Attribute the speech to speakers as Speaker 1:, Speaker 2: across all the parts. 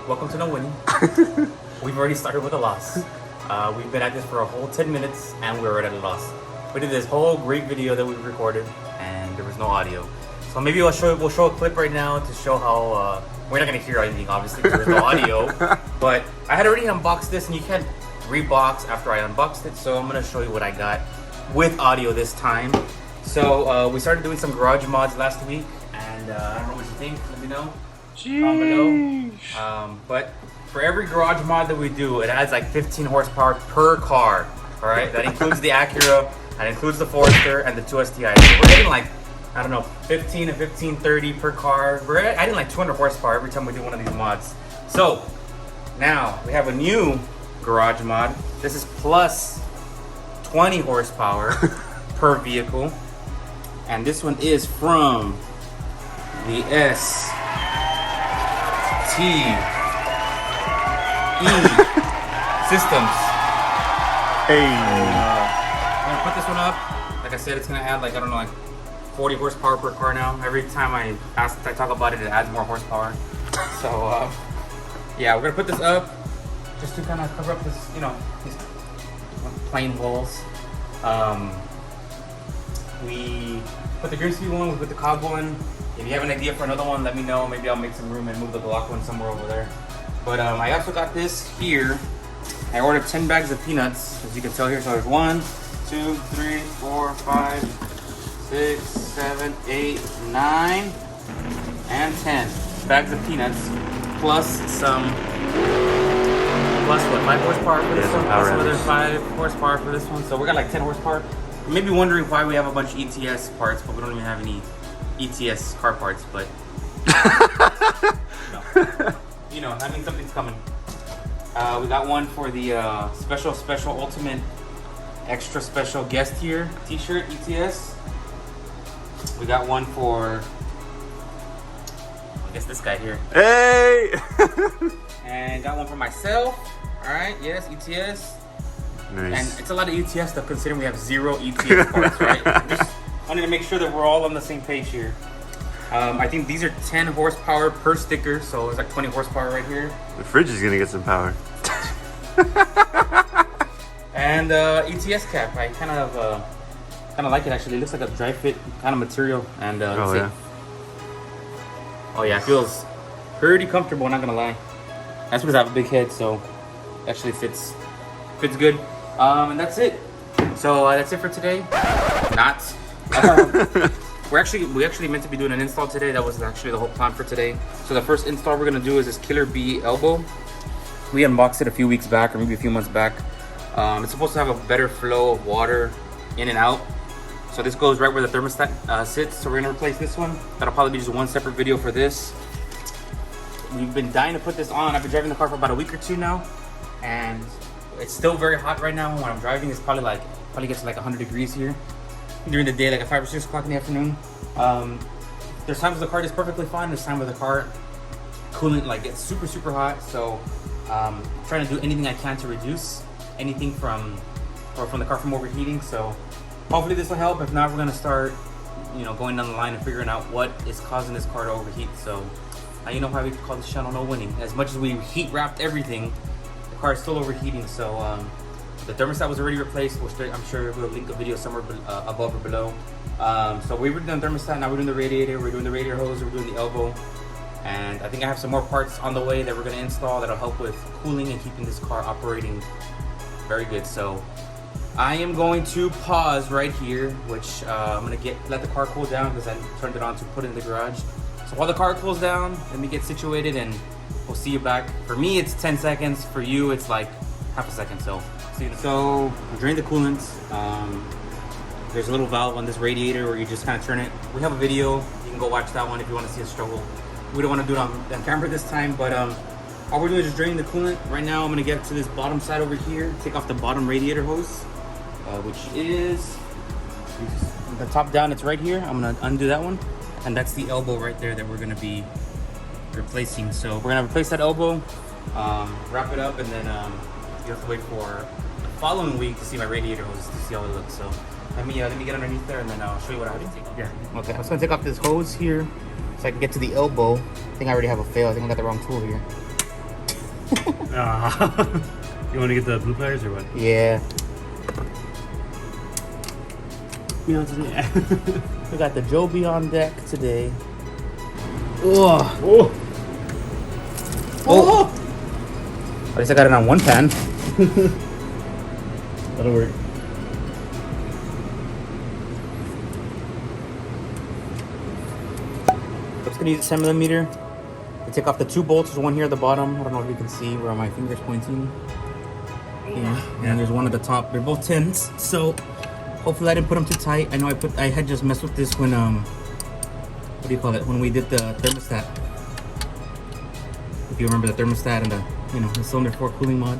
Speaker 1: welcome to no winning. We've already started with a loss. We've been at this for a whole 10 minutes and we're already at a loss. We did this whole great video that we recorded and there was no audio. So maybe we'll show a clip right now to show how, we're not gonna hear anything obviously because there's no audio. But I had already unboxed this and you can't rebox after I unboxed it. So I'm gonna show you what I got with audio this time. So we started doing some garage mods last week and I don't know what you think, let me know. Down below. But for every garage mod that we do, it adds like 15 horsepower per car. All right, that includes the Acura, that includes the Forester, and the 2 STIs. So we're getting like, I don't know, 15 and 1530 per car. We're adding like 200 horsepower every time we do one of these mods. So now we have a new garage mod. This is plus 20 horsepower per vehicle, and this one is from the Systems.
Speaker 2: Hey.
Speaker 1: I'm gonna put this one up. Like I said, it's gonna add like, I don't know, like 40 horsepower per car now. Every time I talk about it, it adds more horsepower. So yeah, we're gonna put this up just to kind of cover up this, you know, these plain holes. We put the Grimmspeed one, we put the Cobb one. If you have an idea for another one, let me know. Maybe I'll make some room and move the block one somewhere over there. But I also got this here. I ordered 10 bags of peanuts, as you can tell here. So there's 1, 2, 3, 4, 5, 6, 7, 8, 9, and 10 bags of peanuts, plus some, plus what, 5 horsepower for this one, plus another 5 horsepower for this one. So we got like 10 horsepower. You may be wondering why we have a bunch of ETS parts, but we don't even have any ETS car parts, but you know, that means something's coming. We got one for the special ultimate extra special guest here t-shirt ETS. We got one for, I guess, this guy here.
Speaker 2: Hey.
Speaker 1: And got one for myself. All right, yes, ETS.
Speaker 2: Nice.
Speaker 1: And it's a lot of ETS stuff considering we have 0 ETS parts, right? Just wanted to make sure that we're all on the same page here. I think these are 10 horsepower per sticker, so it's like 20 horsepower right here.
Speaker 2: The fridge is gonna get some power.
Speaker 1: And ETS cap, I kind of like it actually. It looks like a dry fit kind of material, and
Speaker 2: oh yeah.
Speaker 1: Oh yeah, it feels pretty comfortable. Not gonna lie. That's because I have a big head, so it actually fits good. And that's it. So that's it for today. Not. We actually meant to be doing an install today. That was actually the whole plan for today. So the first install we're gonna do is this Killer B elbow. We unboxed it a few weeks back, or maybe a few months back. It's supposed to have a better flow of water in and out. So this goes right where the thermostat sits. So we're gonna replace this one. That'll probably be just one separate video for this. We've been dying to put this on. I've been driving the car for about a week or two now, and it's still very hot right now. When I'm driving, it's probably gets to like 100 degrees here. During the day, like at 5 or 6 o'clock in the afternoon. There's times the car is perfectly fine. There's times where the car coolant like gets super hot. So trying to do anything I can to reduce anything from the car from overheating. So hopefully this will help. If not, we're gonna start, you know, going down the line and figuring out what is causing this car to overheat. So you know why we call this channel No Winning. As much as we heat wrapped everything, the car is still overheating. So the thermostat was already replaced, which I'm sure we'll link a video somewhere above or below. So we were doing the thermostat, now we're doing the radiator, we're doing the radiator hose, we're doing the elbow. And I think I have some more parts on the way that we're gonna install that'll help with cooling and keeping this car operating very good. So I am going to pause right here, which I'm gonna let the car cool down because I turned it on to put it in the garage. So while the car cools down, let me get situated and we'll see you back. For me, it's 10 seconds. For you, it's like half a second. So drain the coolant. There's a little valve on this radiator where you just kind of turn it. We have a video. You can go watch that one if you want to see us struggle. We don't want to do it on camera this time, but all we're doing is just draining the coolant. Right now, I'm going to get to this bottom side over here, take off the bottom radiator hose, which is the top down. It's right here. I'm going to undo that one, and that's the elbow right there that we're going to be replacing. So we're going to replace that elbow, wrap it up, and then you have to wait for the following week to see my radiator hose to see how it looks. So let me get underneath there and then I'll show you what I have to take off. Yeah. Okay. I'm just gonna take off this hose here so I can get to the elbow. I think I already have a fail. I think I got the wrong tool here.
Speaker 2: You want to get the blue pliers or what?
Speaker 1: Yeah.
Speaker 2: Yeah.
Speaker 1: We got the Joby on deck today. Oh.
Speaker 2: Oh.
Speaker 1: Oh. At least I got it on one pan.
Speaker 2: That'll work.
Speaker 1: I'm just gonna use a 10mm to take off the 2 bolts. There's one here at the bottom. I don't know if you can see where my finger's pointing. Yeah. And there's one at the top. They're both 10s, so hopefully I didn't put them too tight. I know I had just messed with this when what do you call it? When we did the thermostat. If you remember the thermostat and the the cylinder 4 cooling mod.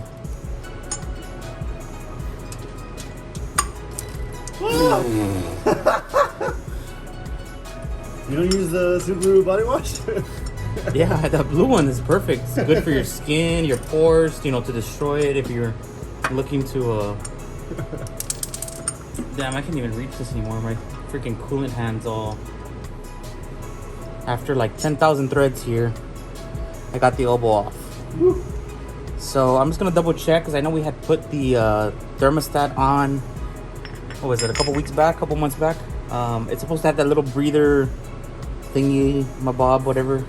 Speaker 2: You don't use the Subaru body wash?
Speaker 1: Yeah, that blue one is perfect. It's good for your skin, your pores, to destroy it if you're looking to Damn, I can't even reach this anymore. My freaking coolant hands all. After like 10,000 threads here, I got the elbow off. Woo. So I'm just gonna double check because I know we had put the thermostat on. What was it? A couple months back. It's supposed to have that little breather thingy, mabob, whatever.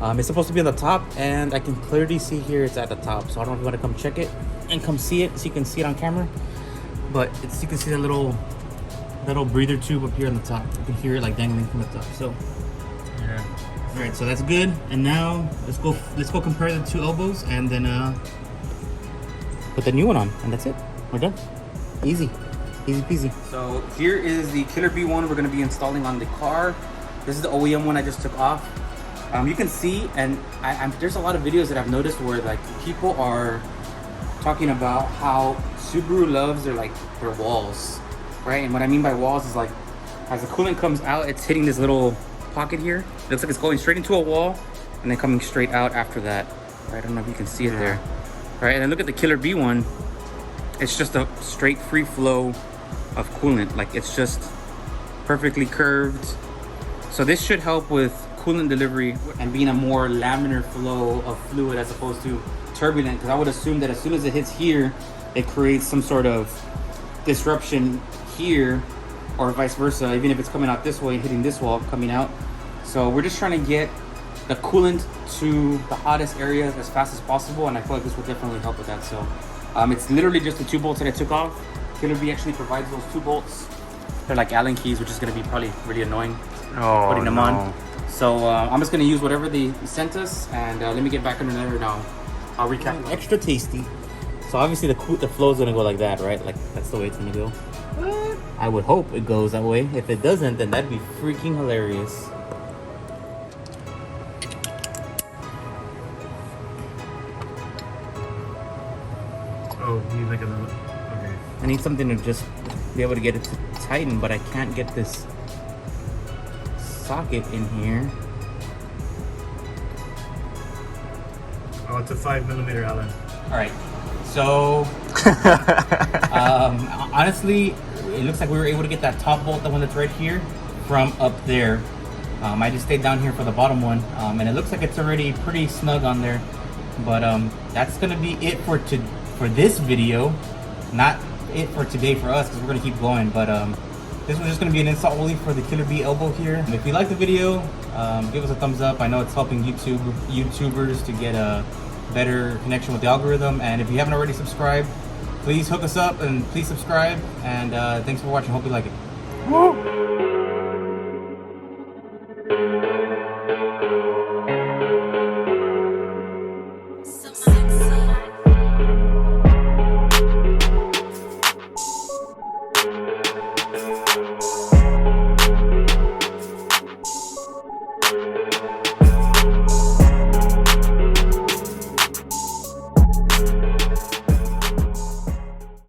Speaker 1: It's supposed to be on the top, and I can clearly see here it's at the top. So I don't know if you want to come check it and come see it so you can see it on camera. But you can see that little breather tube up here on the top. You can hear it like dangling from the top. So yeah. All right, so that's good. And now let's go compare the 2 elbows and then put the new one on, and that's it. We're done. Easy peasy. So here is the Killer B one we're going to be installing on the car. This is the OEM one I just took off. You can see, and there's a lot of videos that I've noticed where like people are talking about how Subaru loves their walls, right? And what I mean by walls is like as the coolant comes out, it's hitting this little pocket here. It looks like it's going straight into a wall and then coming straight out after that. Right? I don't know if you can see it there. Right? And then look at the Killer B one. It's just a straight free flow of coolant. Like it's just perfectly curved. So this should help with coolant delivery and being a more laminar flow of fluid as opposed to turbulent, because I would assume that as soon as it hits here, it creates some sort of disruption here, or vice versa, even if it's coming out this way, hitting this wall, coming out. So we're just trying to get the coolant to the hottest area as fast as possible, and I feel like this will definitely help with that. So it's literally just the 2 bolts that I took off. Killer B actually provides those 2 bolts. They're like Allen keys, which is going to be probably really annoying putting them on. So I'm just going to use whatever they sent us, and let me get back in there now. I'll recap. Extra tasty. So obviously the flow is gonna go like that, right? Like that's the way it's gonna go. What? I would hope it goes that way. If it doesn't, then that'd be freaking hilarious.
Speaker 2: Oh, you need like another. Okay.
Speaker 1: I need something to just be able to get it to tighten, but I can't get this socket in here.
Speaker 2: Oh, it's a 5mm Allen.
Speaker 1: All right, so honestly, it looks like we were able to get that top bolt, the one that's right here, from up there. I just stayed down here for the bottom one, and it looks like it's already pretty snug on there. But that's gonna be it for this video, not it for today for us, because we're gonna keep going. But this was just gonna be an install only for the Killer B elbow here. And if you like the video, give us a thumbs up. I know it's helping YouTubers to get a better connection with the algorithm. And if you haven't already subscribed, please hook us up and please subscribe. And thanks for watching. Hope you like it. Woo!